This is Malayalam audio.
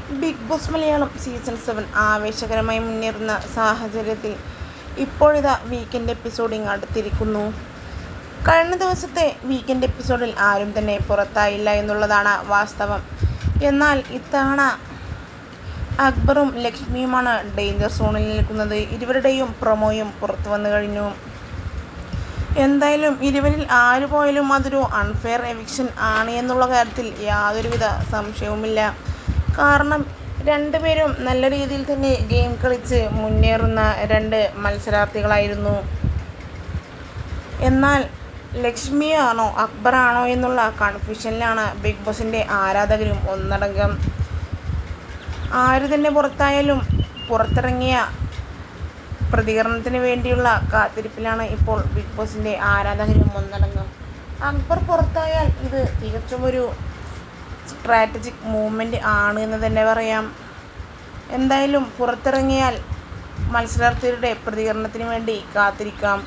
ബിഗ് ബോസ് മലയാളം സീസൺ 7 ആവേശകരമായി മുന്നേറുന്ന സാഹചര്യത്തിൽ ഇപ്പോഴിതാ വീക്കെൻഡ് എപ്പിസോഡിങ് അടുത്തിരിക്കുന്നു. കഴിഞ്ഞ ദിവസത്തെ വീക്കെൻഡ് എപ്പിസോഡിൽ ആരും തന്നെ പുറത്തായില്ല എന്നുള്ളതാണ് വാസ്തവം. എന്നാൽ ഇത്തവണ അക്ബറും ലക്ഷ്മിയുമാണ് ഡേഞ്ചർ സോണിൽ നിൽക്കുന്നത്. ഇരുവരുടെയും പ്രൊമോയും പുറത്തു വന്നു കഴിഞ്ഞു. എന്തായാലും ഇരുവരിൽ ആര് പോയാലും അതൊരു അൺഫെയർ എവിക്ഷൻ ആണ് എന്നുള്ള കാര്യത്തിൽ യാതൊരുവിധ സംശയവുമില്ല. കാരണം രണ്ടുപേരും നല്ല രീതിയിൽ തന്നെ ഗെയിം കളിച്ച് മുന്നേറുന്ന രണ്ട് മത്സരാർത്ഥികളായിരുന്നു. എന്നാൽ ലക്ഷ്മിയാണോ അക്ബറാണോ എന്നുള്ള കൺഫ്യൂഷനിലാണ് ബിഗ് ബോസിൻ്റെ ആരാധകരും ഒന്നടങ്കം. ആര് തന്നെ പുറത്തായാലും പുറത്തിറങ്ങിയ പ്രതികരണത്തിന് വേണ്ടിയുള്ള കാത്തിരിപ്പിലാണ് ഇപ്പോൾ ബിഗ് ബോസിൻ്റെ ആരാധകരും ഒന്നടങ്കം. അക്ബർ പുറത്തായാൽ ഇത് തികച്ചും ഒരു സ്ട്രാറ്റജിക് മൂവ്മെൻറ്റ് ആണ് എന്ന് തന്നെ പറയാം. എന്തായാലും പുറത്തിറങ്ങിയാൽ മത്സരാർത്ഥികളുടെ പ്രതികരണത്തിന് വേണ്ടി കാത്തിരിക്കാം.